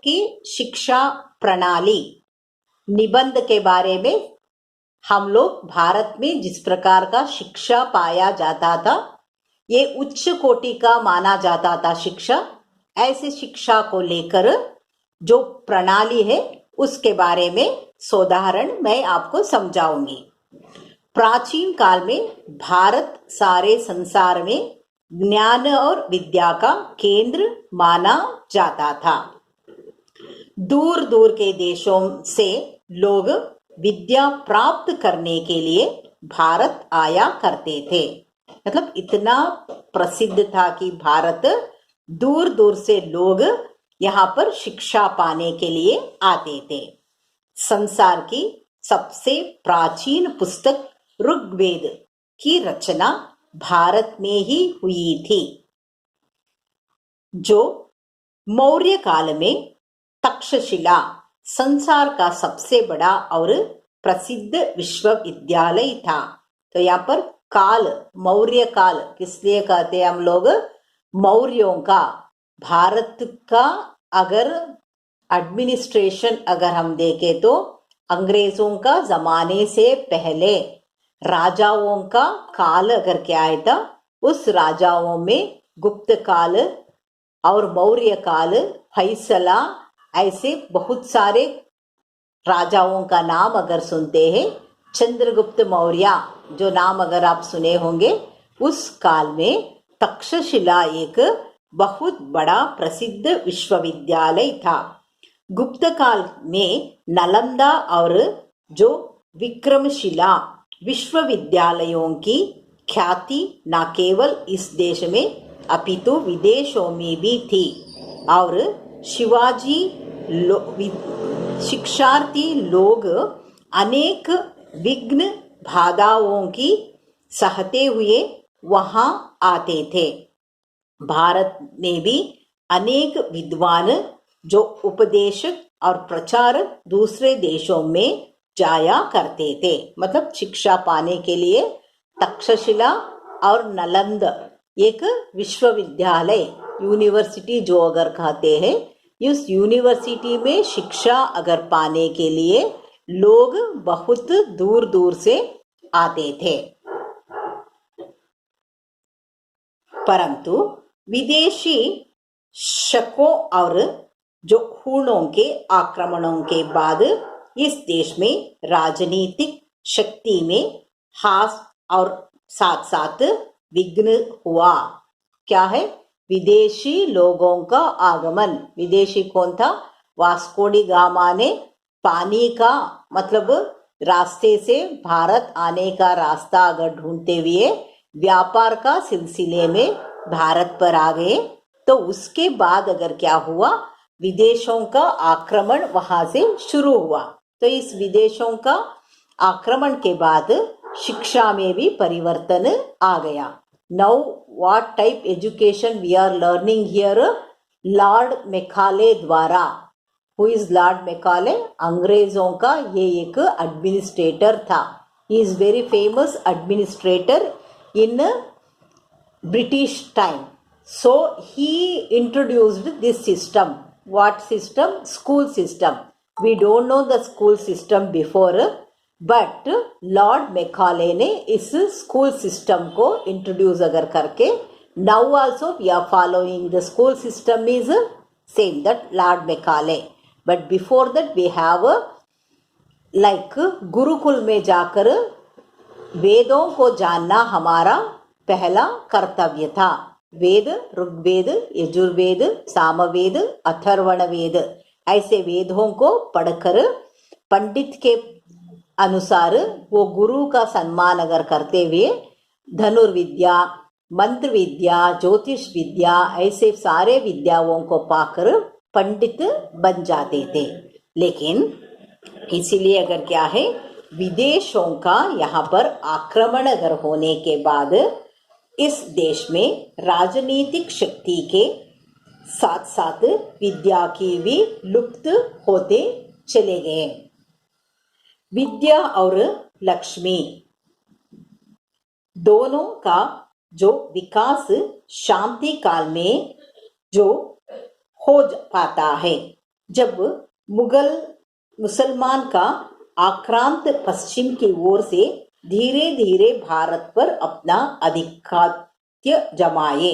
की शिक्षा प्रणाली निबंध के बारे में हम लोग भारत में जिस प्रकार का शिक्षा पाया जाता था, ये उच्च कोटि का माना जाता था शिक्षा। ऐसे शिक्षा को लेकर जो प्रणाली है उसके बारे में सोदाहरण मैं आपको समझाऊंगी। प्राचीन काल में भारत सारे संसार में ज्ञान और विद्या का केंद्र माना जाता था। दूर दूर के देशों से लोग विद्या प्राप्त करने के लिए भारत आया करते थे। मतलब इतना प्रसिद्ध था कि भारत दूर दूर से लोग यहाँ पर शिक्षा पाने के लिए आते थे। संसार की सबसे प्राचीन पुस्तक ऋग्वेद की रचना भारत में ही हुई थी, जो मौर्य काल में तक्षशिला संसार का सबसे बड़ा और प्रसिद्ध विश्वविद्यालय था। तो यहाँ पर काल, मौर्य काल किसलिए कहते हैं हम लोग? मौर्यों का, भारत का अगर एडमिनिस्ट्रेशन अगर हम देखें तो अंग्रेजों का जमाने से पहले राजाओं का काल अगर क्या है था, उस राजाओं में गुप्त काल और मौर्य काल, फैसला, ऐसे बहुत सारे राजाओं का नाम अगर सुनते हैं, चंद्रगुप्त मौर्य जो नाम अगर आप सुने होंगे, उस काल में तक्षशिला एक बहुत बड़ा प्रसिद्ध विश्वविद्यालय था। गुप्त काल में नालंदा और जो विक्रमशिला विश्वविद्यालयों की ख्याति न केवल इस देश में अपितु विदेशों में भी थी, और शिवाजी शिक्षार्थी लोग अनेक विघ्न बाधाओं की सहते हुए वहां आते थे। भारत में भी अनेक विद्वान जो उपदेशक और प्रचारक दूसरे देशों में जाया करते थे। मतलब शिक्षा पाने के लिए तक्षशिला और नालंद एक विश्वविद्यालय, यूनिवर्सिटी जो अगर कहते हैं, इस यूनिवर्सिटी में शिक्षा अगर पाने के लिए लोग बहुत दूर दूर से आते थे। परंतु विदेशी शकों और जो हूणों के आक्रमणों के बाद इस देश में राजनीतिक शक्ति में हास और साथ साथ विघ्न हुआ। क्या है? विदेशी लोगों का आगमन। विदेशी कौन था? वास्को डी गामा ने पानी का मतलब रास्ते से भारत आने का रास्ता अगर ढूंढते हुए व्यापार का सिलसिले में भारत पर आ गए, तो उसके बाद अगर क्या हुआ, विदेशों का आक्रमण वहां से शुरू हुआ। तो इस विदेशों का आक्रमण के बाद शिक्षा में भी परिवर्तन आ गया। Now what type education we are learning here? Lord Macaulay द्वारा। Who is Lord Macaulay? अंग्रेजों का ये एक एडमिनिस्ट्रेटर था। He is very famous administrator in British time. So he introduced this system. What system? School system. We don't know the school system before, but Lord Macaulay ने इस school system को introduce अगर करके, now also we are following the school system is same that Lord Macaulay, but before that we have like gurukul में जाकर वेदों को जानना हमारा पहला कर्तव्य था। वेद, ऋग्वेद, यजुर्वेद, सामवेद, अथर्वण वेद, ऐसे वेदों को पढ़कर पंडित के अनुसार वो गुरु का सम्मान अगर करते हुए धनुर्विद्या, मंत्र विद्या, ज्योतिष विद्या, ऐसे सारे विद्याओं को पाकर पंडित बन जाते थे। लेकिन इसीलिए अगर क्या है, विदेशों का यहाँ पर आक्रमण अगर होने के बाद इस देश में राजनीतिक शक्ति के साथ साथ विद्या की भी लुप्त होते चले गए। विद्या और लक्ष्मी दोनों का जो विकास शांति काल में जो हो पाता है, जब मुगल मुसलमान का आक्रांत पश्चिम की ओर से धीरे धीरे भारत पर अपना आधिपत्य जमाए,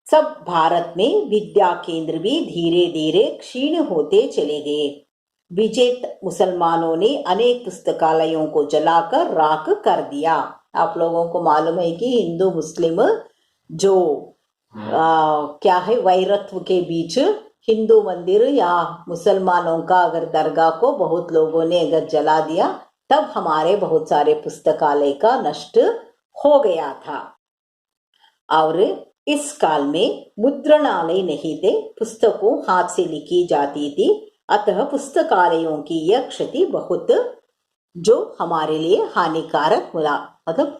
सब भारत में विद्या केंद्र भी धीरे धीरे क्षीण होते चले गए। विजेत मुसलमानों ने अनेक पुस्तकालयों को जलाकर राख कर दिया। आप लोगों को मालूम है कि हिंदू मुस्लिम जो क्या है वैरत्व के बीच हिंदू मंदिर या मुसलमानों का अगर दरगाह को बहुत लोगों ने अगर जला दिया तब हमारे बहुत सारे पुस्तकालय का नष्ट हो गया था। और इस काल में मुद्रणालय नहीं थे, पुस्तकों हाथ से लिखी जाती थी, अतः पुस्तकालयों की यह क्षति बहुत जो हमारे लिए हानिकारक मिला। मतलब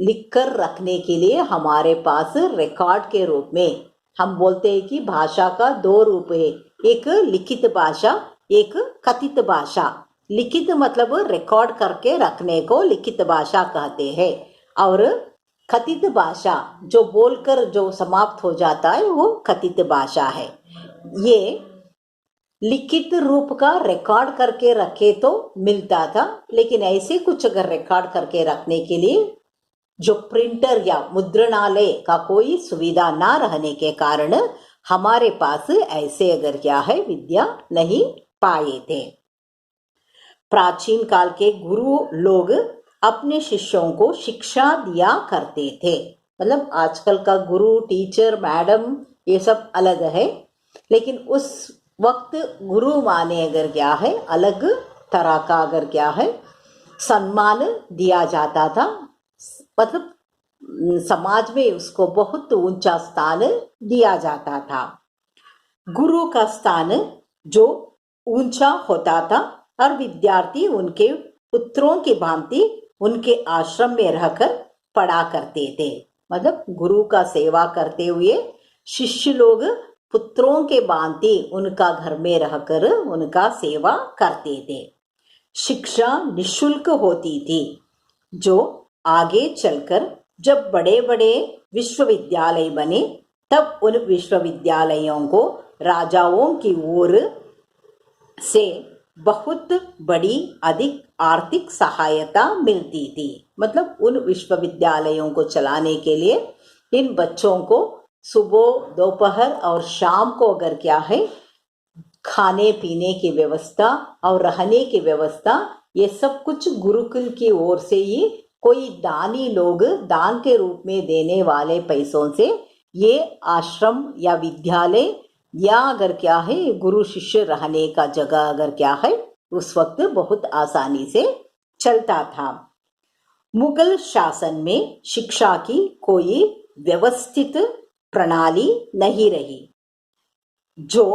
लिखकर रखने के लिए हमारे पास रिकॉर्ड के रूप में हम बोलते हैं कि भाषा का दो रूप है, एक लिखित भाषा, एक कथित भाषा। लिखित मतलब रिकॉर्ड करके रखने को लिखित भाषा कहते हैं, और कथित भाषा जो बोलकर जो समाप्त हो जाता है वो कथित भाषा है। ये लिखित रूप का रिकॉर्ड करके रखे तो मिलता था, लेकिन ऐसे कुछ अगर रिकॉर्ड करके रखने के लिए जो प्रिंटर या मुद्रणालय का कोई सुविधा ना रहने के कारण हमारे पास ऐसे अगर क्या है विद्या नहीं पाए थे। प्राचीन काल के गुरु लोग अपने शिष्यों को शिक्षा दिया करते थे। मतलब आजकल का गुरु, टीचर, मैडम ये सब अलग है, लेकिन उस वक्त गुरु माने अगर क्या है अलग तरह का अगर क्या है सम्मान दिया जाता था। मतलब समाज में उसको बहुत ऊंचा स्थान दिया जाता था। गुरु का स्थान जो ऊंचा होता था और विद्यार्थी उनके पुत्रों की भांति उनके आश्रम में रहकर पढ़ा करते थे। मतलब गुरु का सेवा करते हुए शिष्य लोग पुत्रों के भांति उनका घर में रहकर उनका सेवा करते थे। शिक्षा निशुल्क होती थी, जो आगे चलकर जब बड़े बड़े विश्वविद्यालय बने तब उन विश्वविद्यालयों को राजाओं की ओर से बहुत बड़ी अधिक आर्थिक सहायता मिलती थी। मतलब उन विश्वविद्यालयों को चलाने के लिए इन बच्चों को सुबह, दोपहर और शाम को अगर क्या है खाने पीने की व्यवस्था और रहने की व्यवस्था, ये सब कुछ गुरुकुल की ओर से ही कोई दानी लोग दान के रूप में देने वाले पैसों से ये आश्रम या विद्यालय या अगर क्या है गुरु शिष्य रहने का जगह अगर क्या है उस वक्त बहुत आसानी से चलता था। मुगल शासन में शिक्षा की कोई व्यवस्थित प्रणाली नहीं रही। जो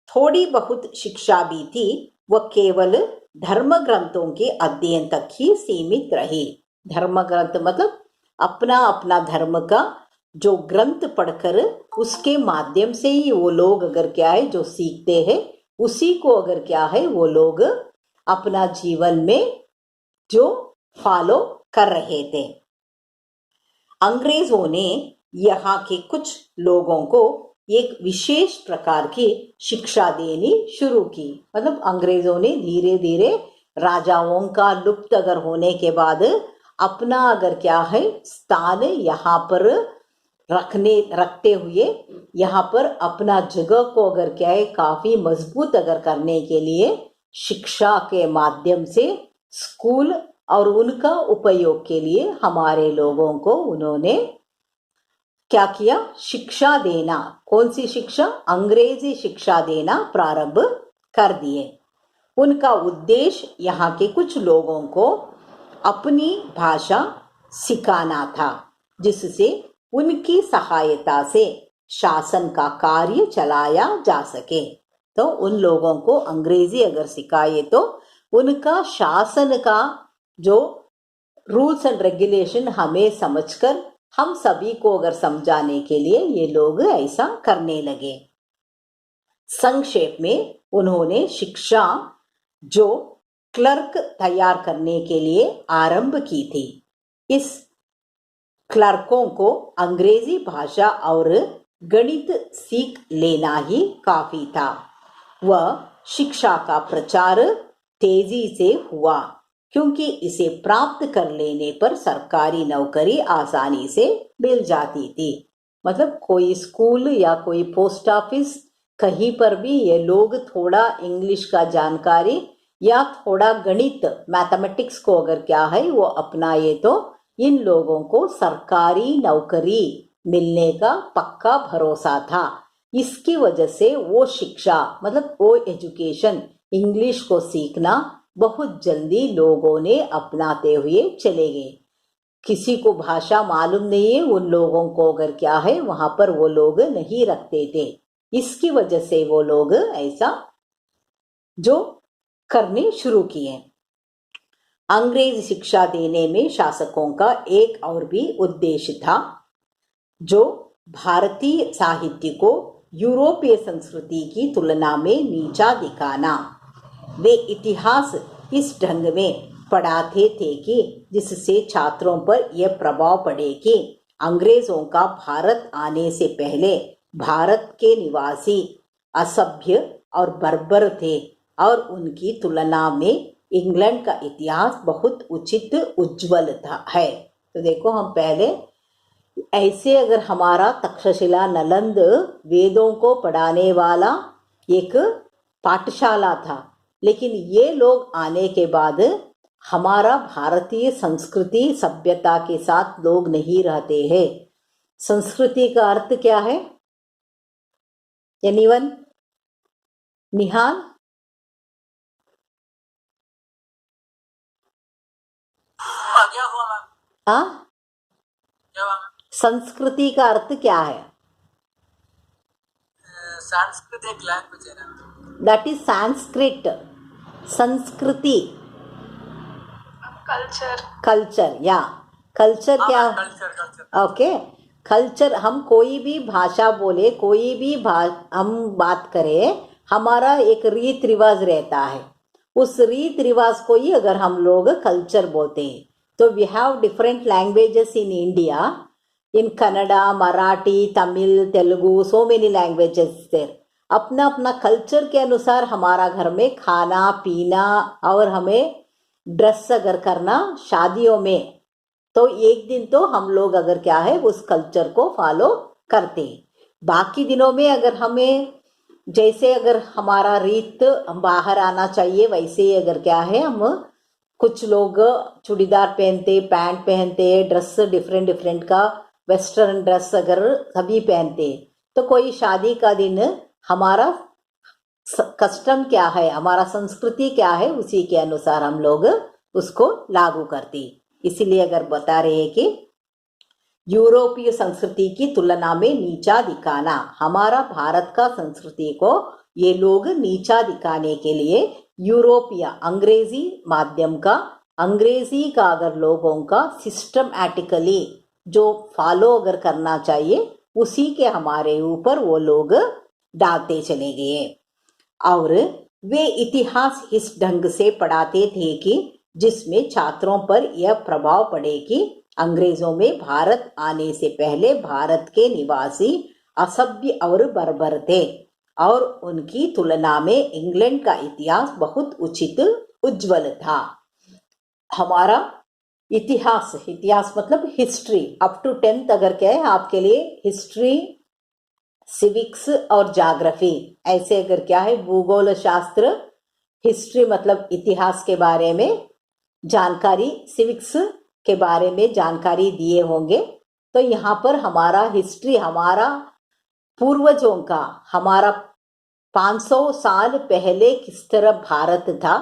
थोड़ी बहुत शिक्षा भी थी वह केवल धर्म ग्रंथों के अध्ययन तक ही सीमित रही। धर्म ग्रंथ मतलब अपना अपना धर्म का जो ग्रंथ पढ़कर उसके माध्यम से ही वो लोग अगर क्या है जो सीखते हैं उसी को अगर क्या है वो लोग अपना जीवन में जो फॉलो कर रहे थे। अंग्रेजों ने यहाँ के कुछ लोगों को एक विशेष प्रकार की शिक्षा देनी शुरू की। मतलब अंग्रेजों ने धीरे धीरे राजाओं का लुप्त अगर होने के बाद अपना अगर क्या है स्थान यहाँ पर रखते हुए यहाँ पर अपना जगह को अगर क्या है काफी मजबूत अगर करने के लिए शिक्षा के माध्यम से स्कूल और उनका उपयोग के लिए हमारे लोगों को उन्होंने क्या किया, शिक्षा देना। कौन सी शिक्षा? अंग्रेजी शिक्षा देना प्रारंभ कर दिए। उनका उद्देश्य यहाँ के कुछ लोगों को अपनी भाषा सिखाना था, जिससे उनकी सहायता से शासन का कार्य चलाया जा सके। तो उन लोगों को अंग्रेजी अगर सिखाए तो उनका शासन का जो रूल्स एंड रेगुलेशन हमें समझकर हम सभी को अगर समझाने के लिए ये लोग ऐसा करने लगे। संक्षेप में उन्होंने शिक्षा जो क्लर्क तैयार करने के लिए आरंभ की थी। इस क्लर्कों को अंग्रेजी भाषा और गणित सीख लेना ही काफी था। वह शिक्षा का प्रचार तेजी से हुआ, क्योंकि इसे प्राप्त कर लेने पर सरकारी नौकरी आसानी से मिल जाती थी। मतलब कोई स्कूल या कोई पोस्ट ऑफिस, कहीं पर भी ये लोग थोड़ा इंग्लिश का जानकारी या थोड़ा गणित मैथमेटिक्स को अगर क्या है वो अपनाए तो इन लोगों को सरकारी नौकरी मिलने का पक्का भरोसा था। इसकी वजह से वो शिक्षा मतलब वो एजुकेशन, इंग्लिश को सीखना बहुत जल्दी लोगों ने अपनाते हुए चले गए। किसी को भाषा मालूम नहीं है, उन लोगों को अगर क्या है वहां पर वो लोग नहीं रखते थे। इसकी वजह से वो लोग ऐसा जो करने शुरू किए। अंग्रेज शिक्षा देने में शासकों का एक और भी उद्देश्य था, जो भारतीय साहित्य को यूरोपीय संस्कृति की तुलना में नीचा दिखाना। वे इतिहास इस ढंग में पढ़ाते थे कि जिससे छात्रों पर यह प्रभाव पड़े कि अंग्रेजों का भारत आने से पहले भारत के निवासी असभ्य और बर्बर थे और उनकी तुलना में इंग्लैंड का इतिहास बहुत उचित उज्जवल था है। तो देखो, हम पहले ऐसे अगर हमारा तक्षशिला नालंद वेदों को पढ़ाने वाला एक पाठशाला था, लेकिन ये लोग आने के बाद हमारा भारतीय संस्कृति सभ्यता के साथ लोग नहीं रहते हैं। संस्कृति का अर्थ क्या है? एनीवन? निहाल? हाँ, संस्कृति का अर्थ क्या है? संस्कृत एक लैंग्वेज है ना, दैट इज संस्कृत। संस्कृति कल्चर या कल्चर क्या? Culture okay, culture. हम कोई भी भाषा बोले, कोई भी हम बात करें, हमारा एक रीत रिवाज रहता है। उस रीत रिवाज को ही अगर हम लोग कल्चर बोलते हैं। तो we have different languages in India, in Kannada, Marathi, Tamil, Telugu, so many languages there. अपना अपना कल्चर के अनुसार हमारा घर में खाना पीना और हमें ड्रेस अगर करना शादियों में, तो एक दिन तो हम लोग अगर क्या है उस कल्चर को फॉलो करते हैं। बाकी दिनों में अगर हमें जैसे अगर हमारा रीत बाहर आना चाहिए, वैसे ही अगर क्या है हम कुछ लोग चूड़ीदार पहनते, पैंट पहनते, ड्रेस डिफरेंट डिफरेंट का वेस्टर्न ड्रेस अगर सभी पहनते, तो कोई शादी का दिन हमारा कस्टम क्या है, हमारा संस्कृति क्या है, उसी के अनुसार हम लोग उसको लागू करते। इसीलिए अगर बता रहे हैं कि यूरोपीय संस्कृति की तुलना में नीचा दिखाना, हमारा भारत का संस्कृति को ये लोग नीचा दिखाने के लिए यूरोपीय अंग्रेजी माध्यम का, अंग्रेजी का अगर लोगों का सिस्टमैटिकली जो फॉलो अगर करना चाहिए, उसी के हमारे ऊपर वो लोग डालते चले गए। और वे इतिहास इस ढंग से पढ़ाते थे कि जिसमें छात्रों पर यह प्रभाव पड़े कि अंग्रेजों में भारत आने से पहले भारत के निवासी असभ्य और बर्बर थे और उनकी तुलना में इंग्लैंड का इतिहास बहुत उचित उज्जवल था। हमारा इतिहास मतलब हिस्ट्री अप टू 10th अगर क्या है आपके लिए, हिस्ट्री, सिविक्स और ज्योग्राफी, ऐसे अगर क्या है भूगोल शास्त्र, हिस्ट्री मतलब इतिहास के बारे में जानकारी, सिविक्स के बारे में जानकारी दिए होंगे। तो यहाँ पर हमारा हिस्ट्री, हमारा पूर्वजों का, हमारा 500 साल पहले किस तरह भारत था,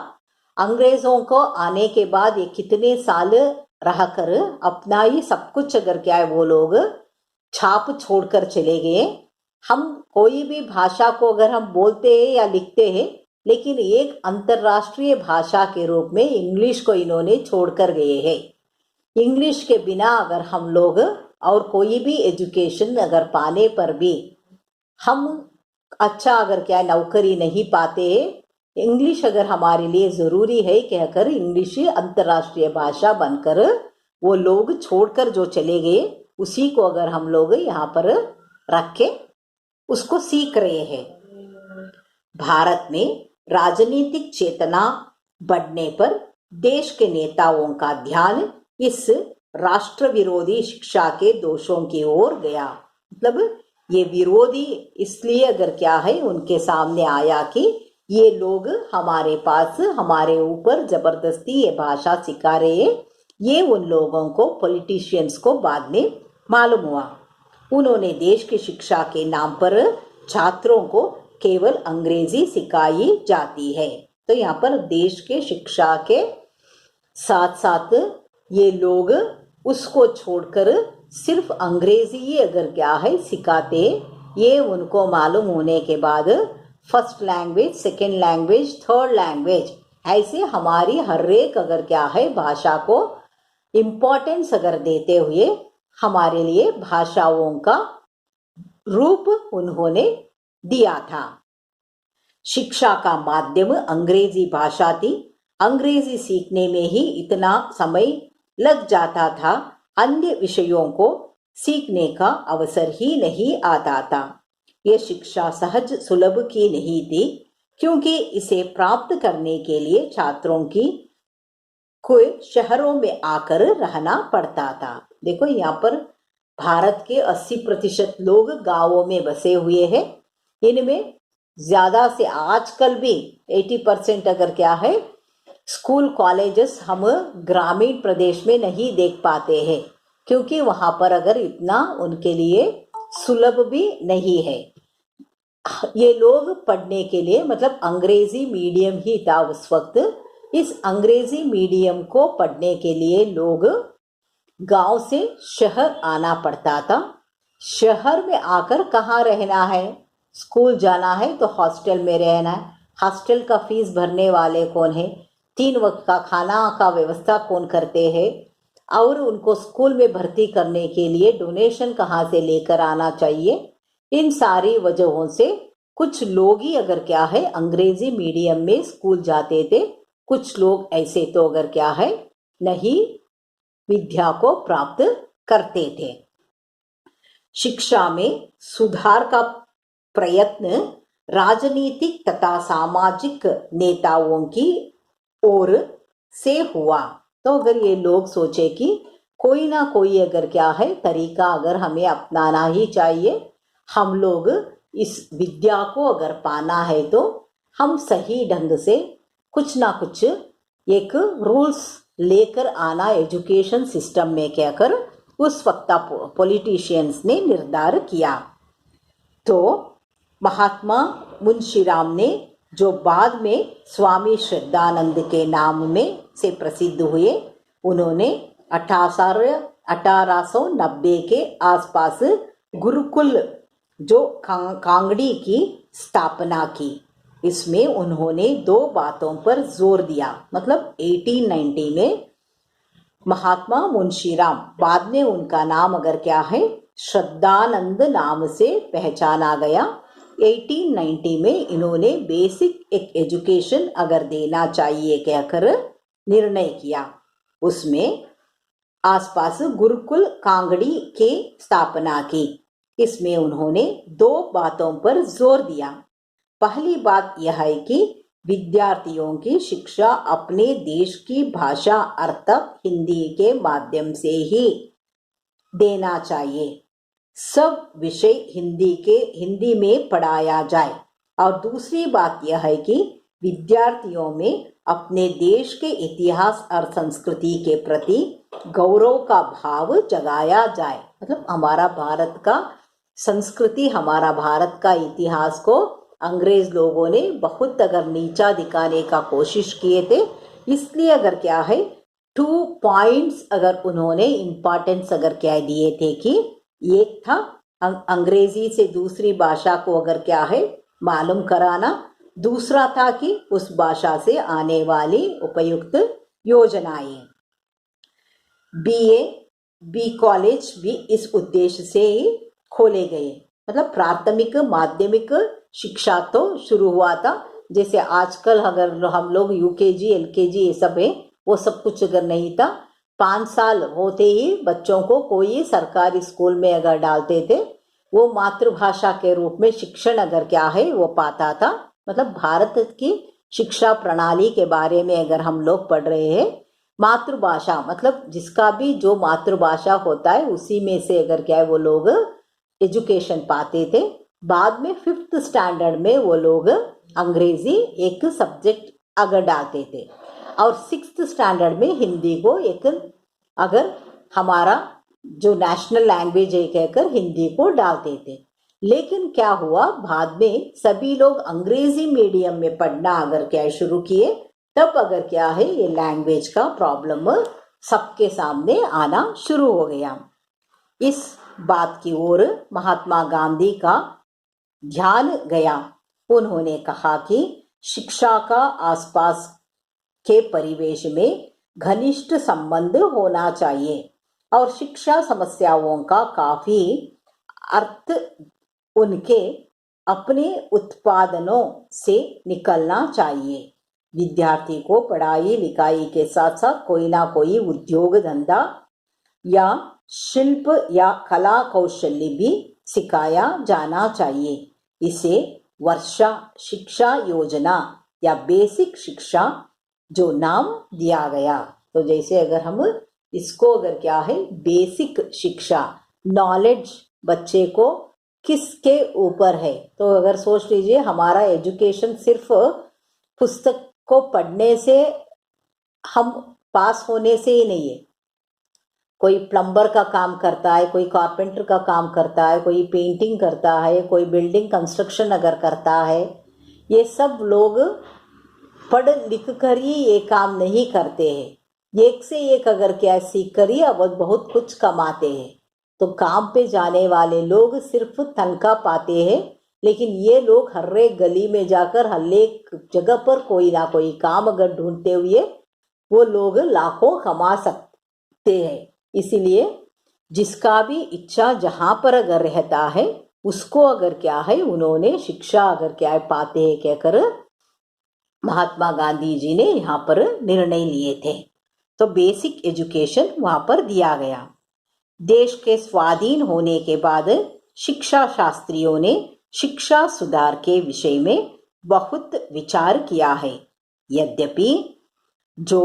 अंग्रेजों को आने के बाद ये कितने साल रहकर अपना ही सब कुछ अगर क्या है वो लोग छाप छोड़कर चले गए। हम कोई भी भाषा को अगर हम बोलते हैं या लिखते हैं, लेकिन एक अंतर्राष्ट्रीय भाषा के रूप में इंग्लिश को इन्होंने छोड़कर गए हैं। इंग्लिश के बिना अगर हम लोग और कोई भी एजुकेशन अगर पाने पर भी हम अच्छा अगर क्या नौकरी नहीं पाते हैं, इंग्लिश अगर हमारे लिए ज़रूरी है कहकर इंग्लिश अंतर्राष्ट्रीय भाषा बनकर वो लोग छोड़कर जो चले गए, उसी को अगर हम लोग यहाँ पर रख के उसको सीख रहे हैं। भारत में राजनीतिक चेतना बढ़ने पर देश के नेताओं का ध्यान इस राष्ट्र विरोधी शिक्षा के दोषों की ओर गया। मतलब ये विरोधी इसलिए अगर क्या है उनके सामने आया कि ये लोग हमारे पास हमारे ऊपर जबरदस्ती ये भाषा सिखा रहे हैं। ये उन लोगों को पॉलिटिशियंस को बाद में मालूम हुआ। उन्होंने देश की शिक्षा के नाम पर छात्रों को केवल अंग्रेजी सिखाई जाती है। तो यहाँ पर देश के शिक्षा के साथ साथ ये लोग उसको छोड़कर सिर्फ अंग्रेजी ही अगर क्या है सिखाते, ये उनको मालूम होने के बाद first language, second language, third language ऐसे हमारी हर एक अगर क्या है भाषा को इम्पोर्टेंस अगर देते हुए हमारे लिए भाषाओं का रूप उन्होंने दिया था। शिक्षा का माध्यम अंग्रेजी भाषा थी। अंग्रेजी सीखने में ही इतना समय लग जाता था, अन्य विषयों को सीखने का अवसर ही नहीं आता था। यह शिक्षा सहज सुलभ की नहीं थी, क्योंकि इसे प्राप्त करने के लिए छात्रों की कोई शहरों में आकर रहना पड़ता था। देखो यहाँ पर भारत के 80% लोग गांवों में बसे हुए हैं। इनमें ज्यादा से आजकल भी 80% अगर क्या है स्कूल कॉलेजेस हम ग्रामीण प्रदेश में नहीं देख पाते हैं, क्योंकि वहां पर अगर इतना उनके लिए सुलभ भी नहीं है। ये लोग पढ़ने के लिए मतलब अंग्रेजी मीडियम ही था उस वक्त। इस अंग्रेजी मीडियम को पढ़ने के लिए लोग गांव से शहर आना पड़ता था। शहर में आकर कहाँ रहना है, स्कूल जाना है तो हॉस्टल में रहना है। हॉस्टल का फीस भरने वाले कौन है, 3 वक्त का खाना का व्यवस्था कौन करते हैं, और उनको स्कूल में भर्ती करने के लिए डोनेशन कहाँ से लेकर आना चाहिए। इन सारी वजहों से कुछ लोग ही अगर क्या है अंग्रेजी मीडियम में स्कूल जाते थे, कुछ लोग ऐसे तो अगर क्या है नहीं विद्या को प्राप्त करते थे। शिक्षा में सुधार का प्रयत्न राजनीतिक तथा सामाजिक नेताओं की ओर से हुआ। तो अगर ये लोग सोचे कि कोई ना कोई अगर क्या है तरीका अगर हमें अपनाना ही चाहिए, हम लोग इस विद्या को अगर पाना है तो हम सही ढंग से कुछ ना कुछ एक रूल्स लेकर आना एजुकेशन सिस्टम में कहकर उस वक्त पॉलिटिशियंस ने निर्धार किया। तो महात्मा मुंशीराम ने जो बाद में स्वामी श्रद्धानंद के नाम में से प्रसिद्ध हुए, उन्होंने 1890 के आसपास गुरुकुल जो कांगड़ी की स्थापना की। इसमें उन्होंने 2 बातों पर जोर दिया। मतलब 1890 में महात्मा मुंशीराम, बाद में उनका नाम अगर क्या है श्रद्धानंद नाम से पहचाना गया। 1890 में इन्होंने बेसिक एक एजुकेशन अगर देना चाहिए कहकर निर्णय किया। उसमें आसपास गुरुकुल कांगड़ी के स्थापना की। इसमें उन्होंने 2 बातों पर जोर दिया। पहली बात यह है कि विद्यार्थियों की शिक्षा अपने देश की भाषा अर्थात हिंदी के माध्यम से ही देना चाहिए। सब विषय हिंदी में पढ़ाया जाए। और दूसरी बात यह है कि विद्यार्थियों में अपने देश के इतिहास और संस्कृति के प्रति गौरव का भाव जगाया जाए। मतलब हमारा भारत का संस्कृति, हमारा भारत का इतिहास को अंग्रेज लोगों ने बहुत अगर नीचा दिखाने का कोशिश किए थे। इसलिए अगर क्या है 2 पॉइंट्स अगर उन्होंने इम्पोर्टेंस अगर क्या दिए थे कि एक था अंग्रेजी से दूसरी भाषा को अगर क्या है मालूम कराना, दूसरा था कि उस भाषा से आने वाली उपयुक्त योजनाएं। बी कॉलेज भी इस उद्देश्य से ही खोले गए। मतलब प्राथमिक माध्यमिक शिक्षा तो शुरू हुआ था, जैसे आजकल अगर हम लोग यूकेजी एलकेजी ये सब है, वो सब कुछ अगर नहीं था। 5 साल होते ही बच्चों को कोई सरकारी स्कूल में अगर डालते थे, वो मातृभाषा के रूप में शिक्षण अगर क्या है वो पाता था। मतलब भारत की शिक्षा प्रणाली के बारे में अगर हम लोग पढ़ रहे हैं, मातृभाषा मतलब जिसका भी जो मातृभाषा होता है उसी में से अगर क्या है वो लोग एजुकेशन पाते थे। बाद में 5th स्टैंडर्ड में वो लोग अंग्रेजी एक सब्जेक्ट अगर डालते थे और 6th स्टैंडर्ड में हिंदी को एक अगर हमारा जो नेशनल लैंग्वेज है कहकर हिंदी को डालते थे। लेकिन क्या हुआ, बाद में सभी लोग अंग्रेजी मीडियम में पढ़ना अगर क्या शुरू किए, तब अगर क्या है ये लैंग्वेज का प्रॉब्लम सबके सामने आना शुरू हो गया। इस बात की ओर महात्मा गांधी का ध्यान गया। उन्होंने कहा कि शिक्षा का आसपास के परिवेश में घनिष्ठ संबंध होना चाहिए और शिक्षा समस्याओं का काफी अर्थ उनके अपने उत्पादनों से निकलना चाहिए। विद्यार्थी को पढ़ाई लिखाई के साथ साथ कोई ना कोई उद्योग धंधा या शिल्प या कला कौशल्य भी सिखाया जाना चाहिए। इसे वर्षा शिक्षा योजना या बेसिक शिक्षा जो नाम दिया गया। तो जैसे अगर हम इसको अगर क्या है बेसिक शिक्षा, नॉलेज बच्चे को किसके ऊपर है, तो अगर सोच लीजिए हमारा एजुकेशन सिर्फ पुस्तक को पढ़ने से हम पास होने से ही नहीं है। कोई प्लम्बर का काम करता है, कोई कारपेंटर का काम करता है, कोई पेंटिंग करता है, कोई बिल्डिंग कंस्ट्रक्शन अगर करता है, ये सब लोग पढ़ लिख कर ही ये काम नहीं करते हैं। एक से एक अगर क्या सीख कर ही अब बहुत कुछ कमाते हैं। तो काम पे जाने वाले लोग सिर्फ तनख्वाह पाते हैं, लेकिन ये लोग हर एक गली में जाकर हर एक जगह पर कोई ना कोई काम अगर ढूंढते हुए वो लोग लाखों कमा सकते हैं। इसीलिए जिसका भी इच्छा जहाँ पर अगर रहता है उसको अगर क्या है उन्होंने शिक्षा अगर क्या है पाते हैं कहकर महात्मा गांधी जी ने यहाँ पर निर्णय लिए थे। तो बेसिक एजुकेशन वहाँ पर दिया गया। देश के स्वाधीन होने के बाद शिक्षा शास्त्रियों ने शिक्षा सुधार के विषय में बहुत विचार किया है। यद्यपि जो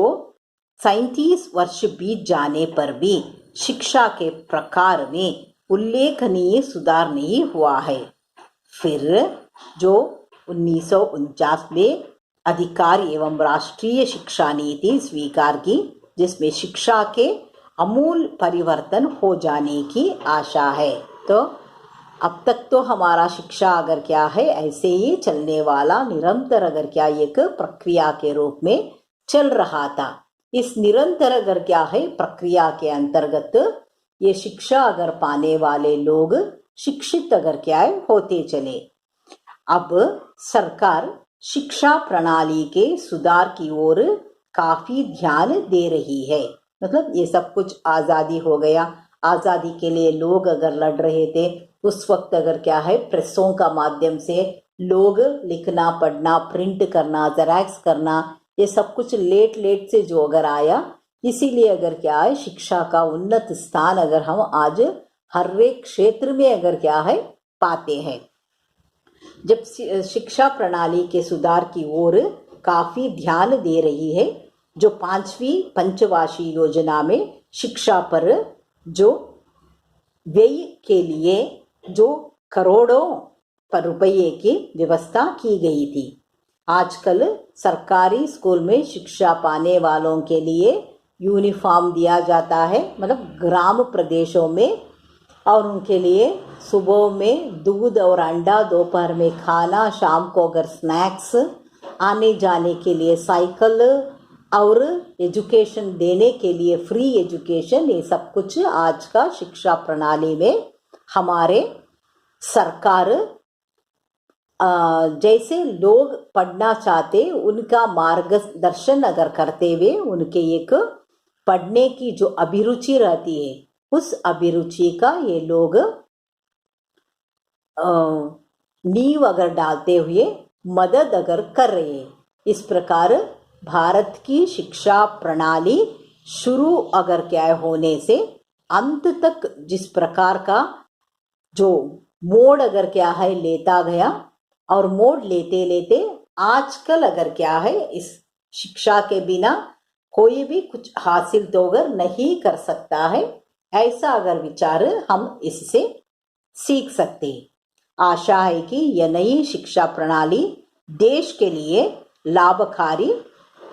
37 वर्ष बीत जाने पर भी शिक्षा के प्रकार में उल्लेखनीय सुधार नहीं हुआ है। फिर जो 1949 में अधिकार एवं राष्ट्रीय शिक्षा नीति स्वीकार की, जिसमें शिक्षा के अमूल परिवर्तन हो जाने की आशा है। तो अब तक तो हमारा शिक्षा अगर क्या है ऐसे ही चलने वाला निरंतर अगर क्या एक प्रक्रिया के रूप में चल रहा था। इस निरंतर अगर क्या है प्रक्रिया के अंतर्गत ये शिक्षा अगर पाने वाले लोग शिक्षित अगर क्या है होते चले। अब सरकार शिक्षा प्रणाली के सुधार की ओर काफी ध्यान दे रही है। मतलब ये सब कुछ आज़ादी हो गया, आज़ादी के लिए लोग अगर लड़ रहे थे उस वक्त अगर क्या है प्रेसों का माध्यम से लोग लिखना पढ़ना प्रिंट करना जेरॉक्स करना ये सब कुछ लेट से जो अगर आया, इसीलिए अगर क्या है शिक्षा का उन्नत स्थान अगर हम आज हर एक क्षेत्र में अगर क्या है पाते हैं। जब शिक्षा प्रणाली के सुधार की ओर काफी ध्यान दे रही है, जो 5वीं पंचवार्षिक योजना में शिक्षा पर जो व्यय के लिए जो करोड़ों पर रुपये की व्यवस्था की गई थी। आजकल सरकारी स्कूल में शिक्षा पाने वालों के लिए यूनिफॉर्म दिया जाता है, मतलब ग्राम प्रदेशों में, और उनके लिए सुबह में दूध और अंडा, दोपहर में खाना, शाम को अगर स्नैक्स, आने जाने के लिए साइकिल और एजुकेशन देने के लिए फ्री एजुकेशन, ये सब कुछ आज का शिक्षा प्रणाली में हमारे सरकार जैसे लोग पढ़ना चाहते उनका मार्गदर्शन अगर करते हुए उनके एक पढ़ने की जो अभिरुचि रहती है उस अभिरुचि का ये लोग नींव अगर डालते हुए मदद अगर कर रहे हैं। इस प्रकार भारत की शिक्षा प्रणाली शुरू अगर क्या होने से अंत तक जिस प्रकार का जो मोड़ अगर क्या है लेता गया, और मोड़ लेते लेते आजकल अगर क्या है, इस शिक्षा के बिना कोई भी कुछ हासिल तो अगर नहीं कर सकता है, ऐसा अगर विचार हम इससे सीख सकते हैं। आशा है कि यह नई शिक्षा प्रणाली देश के लिए लाभकारी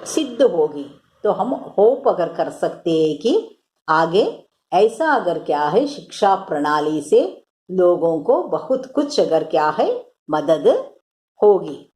सिद्ध होगी। तो हम होप अगर कर सकते हैं कि आगे ऐसा अगर क्या है, शिक्षा प्रणाली से लोगों को बहुत कुछ अगर क्या है मदद होगी।